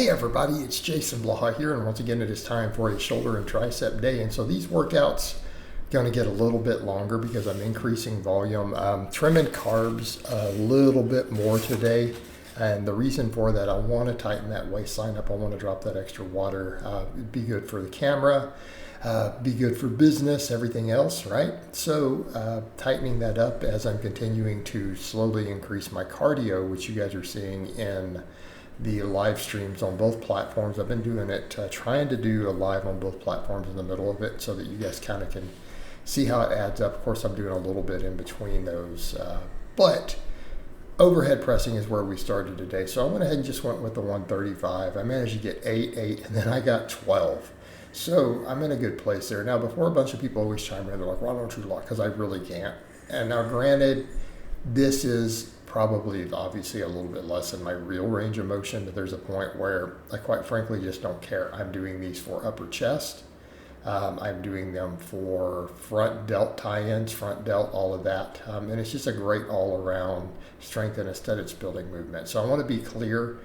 Hey everybody, it's Jason Blaha here, and once again it is time for a shoulder and tricep day. And so these workouts going to get a little bit longer because I'm increasing volume, trimming carbs a little bit more today. And the reason for that, I want to tighten that waistline up. I want to drop that extra water. It'd be good for the camera, be good for business, everything else, right? So tightening that up as I'm continuing to slowly increase my cardio, which you guys are seeing in the live streams on both platforms. I've been doing it, trying to do a live on both platforms in the middle of it so that you guys kind of can see how it adds up. Of course, I'm doing a little bit in between those, but overhead pressing is where we started today. So I went ahead and just went with the 135. I managed to get 8, and then I got 12. So I'm in a good place there. Now, before a bunch of people always chime in, they're like, why don't you lock? Because I really can't. And now granted, this is probably obviously a little bit less than my real range of motion, but there's a point where I quite frankly just don't care. I'm doing these for upper chest. I'm doing them for front delt tie-ins, front delt, all of that. And it's just a great all-around strength and aesthetics building movement. So I want to be clear.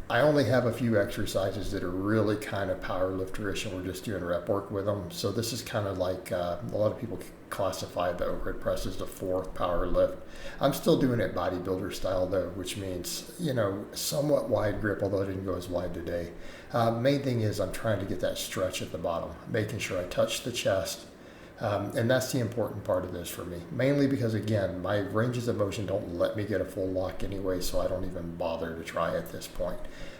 I only have a few exercises that are really kind of powerlifter-ish, and we're just doing rep work with them. So this is kind of like a lot of people classify the overhead press as the fourth power lift. I'm still doing it bodybuilder style though, which means, somewhat wide grip, although I didn't go as wide today. Main thing is I'm trying to get that stretch at the bottom, making sure I touch the chest. And that's the important part of this for me, mainly because, again, my ranges of motion don't let me get a full lock anyway, so I don't even bother to try at this point.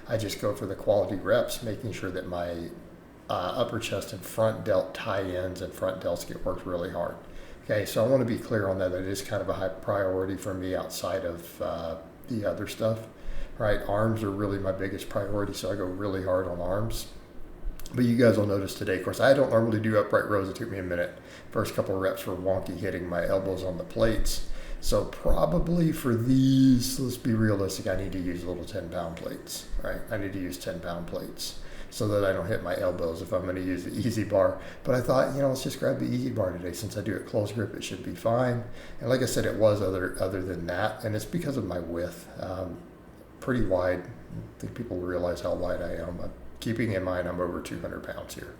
I just go for the quality reps, making sure that my upper chest and front delt tie-ins and front delts get worked really hard. Okay, so I want to be clear on that. It is kind of a high priority for me outside of the other stuff, right? Arms are really my biggest priority, so I go really hard on arms. But you guys will notice today, of course, I don't normally do upright rows. It took me a minute. First couple of reps were wonky, hitting my elbows on the plates. So probably for these, let's be realistic, I need to use little 10-pound plates, right? I need to use 10-pound plates so that I don't hit my elbows if I'm going to use the easy bar. But I thought, let's just grab the easy bar today. Since I do it close grip, it should be fine. And like I said, it was other than that. And it's because of my width. Pretty wide. I think people realize how wide I am. Keeping in mind I'm over 200 pounds here.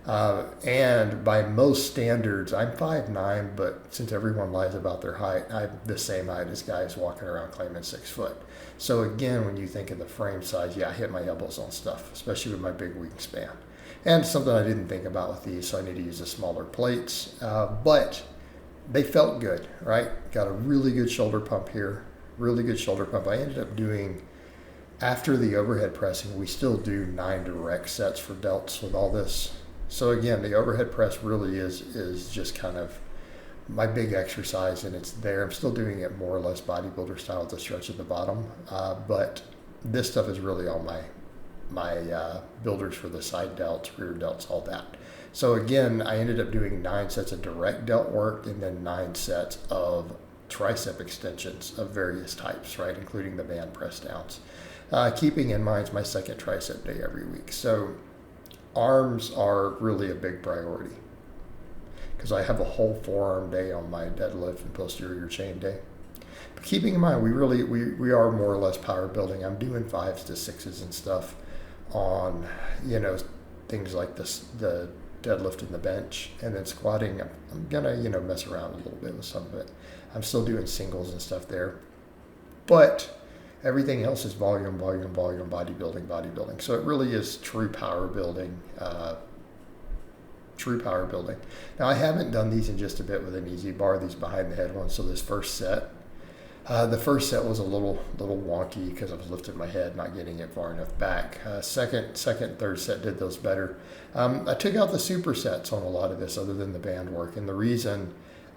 And by most standards, I'm 5'9", but since everyone lies about their height, I'm the same height as guys walking around claiming 6 foot. So again, when you think of the frame size, I hit my elbows on stuff, especially with my big wingspan. And something I didn't think about with these, so I need to use the smaller plates. But they felt good, right? Got a really good shoulder pump here, really good shoulder pump. I ended up doing, after the overhead pressing, we still do 9 direct sets for delts with all this. So again, the overhead press really is just kind of my big exercise, and it's there. I'm still doing it more or less bodybuilder style with the stretch at the bottom. But this stuff is really all my builders for the side delts, rear delts, all that. So again, I ended up doing 9 sets of direct delt work and then 9 sets of tricep extensions of various types, right, including the band press downs. Keeping in mind it's my second tricep day every week. So arms are really a big priority because I have a whole forearm day on my deadlift and posterior chain day. But keeping in mind, we are more or less power building. I'm doing 5s to 6s and stuff on, things like this, the deadlift and the bench, and then squatting. I'm gonna, mess around a little bit with some of it. I'm still doing singles and stuff there, but everything else is volume, bodybuilding. So it really is true power building. Now, I haven't done these in just a bit with an easy bar, these behind the head ones. So this first set, the first set was a little wonky because I was lifting my head, not getting it far enough back. Second, third set did those better. I took out the supersets on a lot of this other than the band work. And the reason,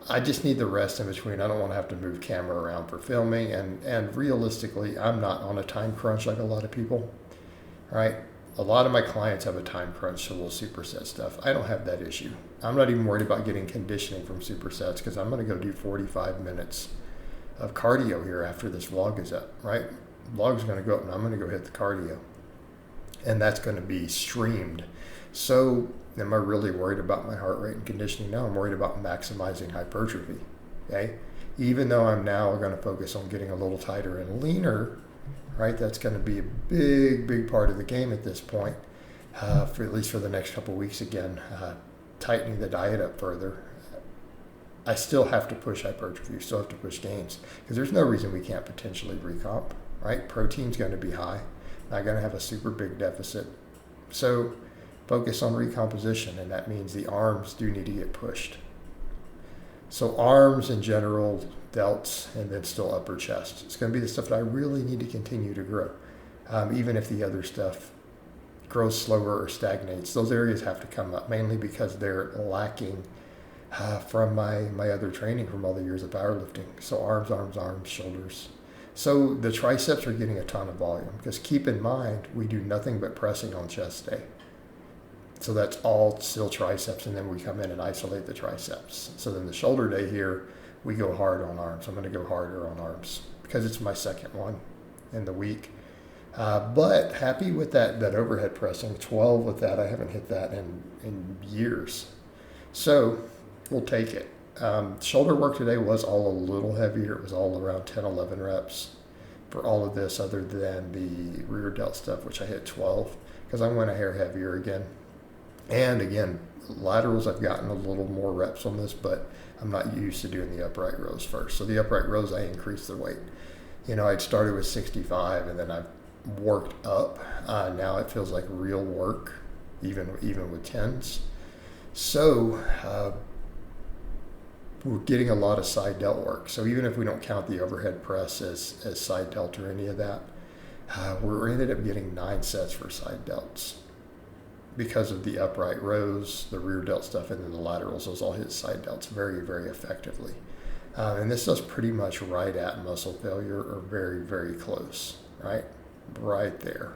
I just need the rest in between. I don't want to have to move camera around for filming. And realistically, I'm not on a time crunch like a lot of people, right? A lot of my clients have a time crunch, so we'll superset stuff. I don't have that issue. I'm not even worried about getting conditioning from supersets because I'm going to go do 45 minutes of cardio here after this vlog is up, right? Vlog's going to go up and I'm going to go hit the cardio. And that's going to be streamed. So am I really worried about my heart rate and conditioning? No, I'm worried about maximizing hypertrophy, okay? Even though I'm now going to focus on getting a little tighter and leaner, right? That's going to be a big part of the game at this point, for at least for the next couple of weeks again, tightening the diet up further. I still have to push hypertrophy, still have to push gains, because there's no reason we can't potentially recomp, right? Protein's going to be high, not going to have a super big deficit. So focus on recomposition, and that means the arms do need to get pushed. So arms in general, delts, and then still upper chest. It's going to be the stuff that I really need to continue to grow, even if the other stuff grows slower or stagnates. Those areas have to come up, mainly because they're lacking from my other training from all the years of powerlifting. So arms, shoulders. So the triceps are getting a ton of volume, because keep in mind, we do nothing but pressing on chest day. So that's all still triceps, and then we come in and isolate the triceps. So then the shoulder day here, we go hard on arms. I'm going to go harder on arms because it's my second one in the week. But happy with that overhead pressing, 12 with that. I haven't hit that in years. So we'll take it. Shoulder work today was all a little heavier. It was all around 10, 11 reps for all of this, other than the rear delt stuff, which I hit 12 because I went a hair heavier again. And again, laterals, I've gotten a little more reps on this, but I'm not used to doing the upright rows first. So the upright rows, I increased the weight. I'd started with 65 and then I've worked up. Now it feels like real work, even with 10s. So we're getting a lot of side delt work. So even if we don't count the overhead press as side delt or any of that, we're ended up getting 9 sets for side delts, because of the upright rows, the rear delt stuff, and then the laterals. Those all hit side delts very, very effectively. And this does pretty much right at muscle failure, or very, very close, right? Right there.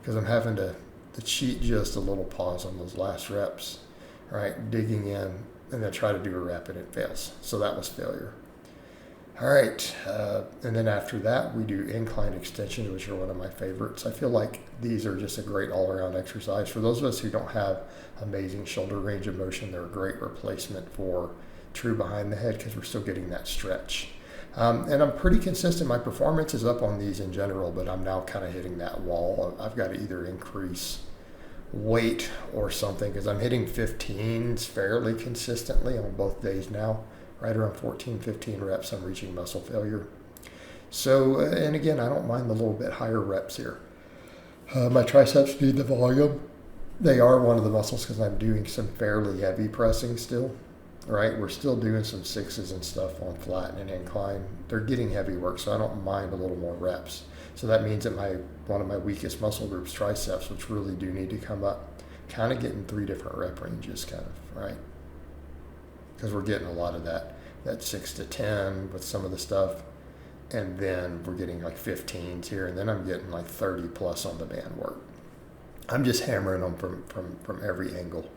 Because I'm having to cheat just a little pause on those last reps, right? Digging in, and then try to do a rep and it fails. So that was failure. All right, and then after that, we do incline extensions, which are one of my favorites. I feel like these are just a great all-around exercise. For those of us who don't have amazing shoulder range of motion, they're a great replacement for true behind the head, because we're still getting that stretch. And I'm pretty consistent. My performance is up on these in general, but I'm now kind of hitting that wall. I've got to either increase weight or something, because I'm hitting 15s fairly consistently on both days now. Right around 14, 15 reps, I'm reaching muscle failure. So, and again, I don't mind the little bit higher reps here. My triceps need the volume. They are one of the muscles, because I'm doing some fairly heavy pressing still, right? We're still doing some 6s and stuff on flat and incline. They're getting heavy work, so I don't mind a little more reps. So that means that one of my weakest muscle groups, triceps, which really do need to come up, kind of getting 3 different rep ranges, kind of, right? Because we're getting a lot of that 6 to 10 with some of the stuff, and then we're getting like 15s here, and then I'm getting like 30 plus on the band work. I'm just hammering them from every angle,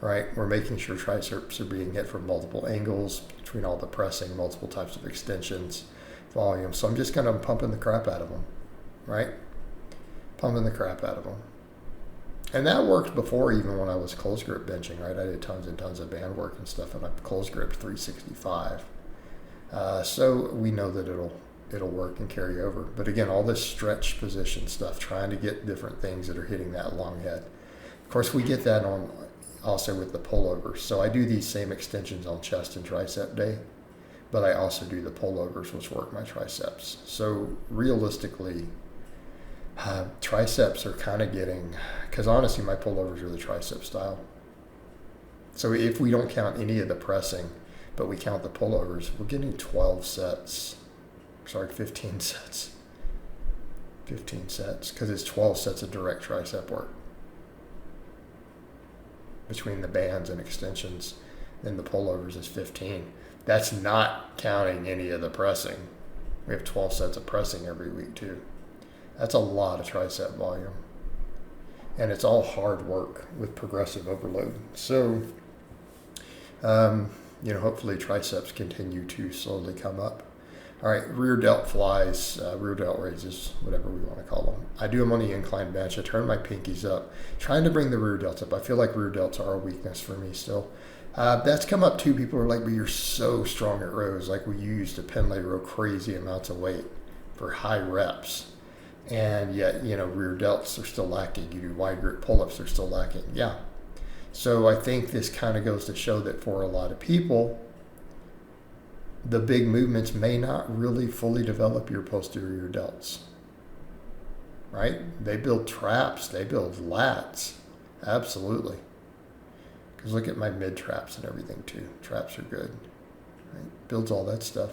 right? We're making sure triceps are being hit from multiple angles, between all the pressing, multiple types of extensions, volume. So I'm just kind of pumping the crap out of them, right? Pumping the crap out of them. And that worked before, even when I was close grip benching, right? I did tons and tons of band work and stuff, and I close gripped 365. So we know that it'll work and carry over. But again, all this stretch position stuff, trying to get different things that are hitting that long head. Of course, we get that on also with the pullovers. So I do these same extensions on chest and tricep day, but I also do the pullovers, which work my triceps. So realistically, triceps are kind of getting, because honestly, my pullovers are the tricep style. So if we don't count any of the pressing, but we count the pullovers, we're getting 15 sets. 15 sets, because it's 12 sets of direct tricep work between the bands and extensions. Then the pullovers is 15. That's not counting any of the pressing. We have 12 sets of pressing every week too. That's a lot of tricep volume. And it's all hard work with progressive overload. So, hopefully triceps continue to slowly come up. All right, rear delt flies, rear delt raises, whatever we want to call them. I do them on the incline bench. I turn my pinkies up, trying to bring the rear delts up. I feel like rear delts are a weakness for me still. That's come up too. People are like, but you're so strong at rows. Like, we used to pen lay row crazy amounts of weight for high reps. And yet, rear delts are still lacking. You do wide grip pull-ups, they're still lacking. Yeah. So I think this kind of goes to show that for a lot of people, the big movements may not really fully develop your posterior delts. Right? They build traps, they build lats. Absolutely. Because look at my mid traps and everything too. Traps are good. Right? Builds all that stuff.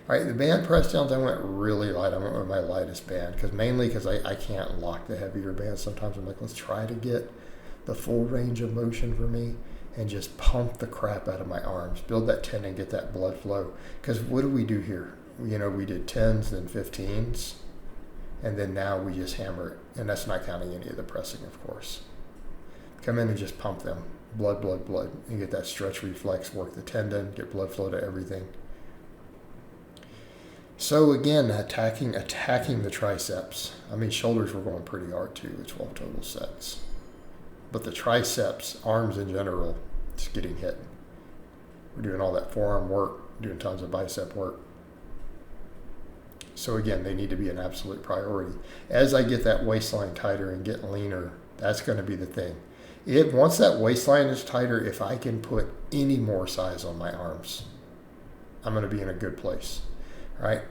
All right, the band press downs, I went really light. I went with my lightest band mainly because I can't lock the heavier bands. Sometimes I'm like, let's try to get the full range of motion for me and just pump the crap out of my arms. Build that tendon, get that blood flow. Because what do we do here? We did 10s, then 15s, and then now we just hammer it. And that's not counting any of the pressing, of course. Come in and just pump them. Blood, blood, blood. You get that stretch reflex, work the tendon, get blood flow to everything. So again, attacking the triceps. I mean, shoulders were going pretty hard too, the 12 total sets. But the triceps, arms in general, it's getting hit. We're doing all that forearm work, doing tons of bicep work. So again, they need to be an absolute priority. As I get that waistline tighter and get leaner, that's going to be the thing. Once that waistline is tighter, if I can put any more size on my arms, I'm going to be in a good place. Right?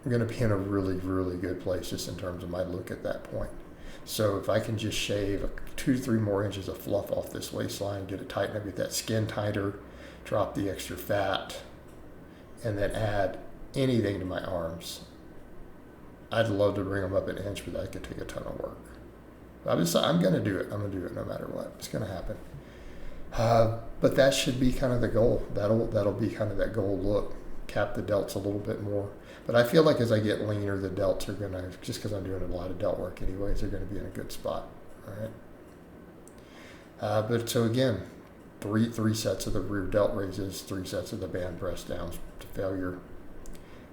I'm going to be in a really, really good place just in terms of my look at that point. So if I can just shave 2 to 3 more inches of fluff off this waistline, get it tightened up, get that skin tighter, drop the extra fat, and then add anything to my arms, I'd love to bring them up an inch, but that could take a ton of work. I'm going to do it. I'm going to do it no matter what. It's going to happen. But that should be kind of the goal. That'll be kind of that goal look. Cap the delts a little bit more. But I feel like as I get leaner, the delts are going to, just because I'm doing a lot of delt work anyways, they're going to be in a good spot. All right. But so again, three sets of the rear delt raises, 3 sets of the band press downs to failure.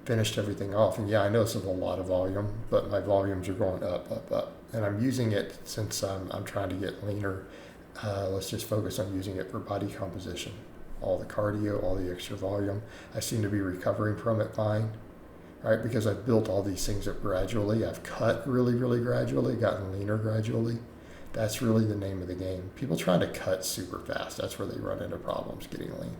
Finished everything off. And yeah, I know this is a lot of volume, but my volumes are going up, up, up. And I'm using it since I'm trying to get leaner. Let's just focus on using it for body composition. All the cardio, all the extra volume. I seem to be recovering from it fine, right? Because I've built all these things up gradually. I've cut really, really gradually, gotten leaner gradually. That's really the name of the game. People trying to cut super fast, that's where they run into problems getting lean,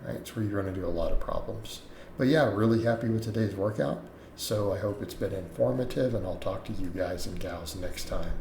right? It's where you run into a lot of problems. But yeah, really happy with today's workout. So I hope it's been informative, and I'll talk to you guys and gals next time.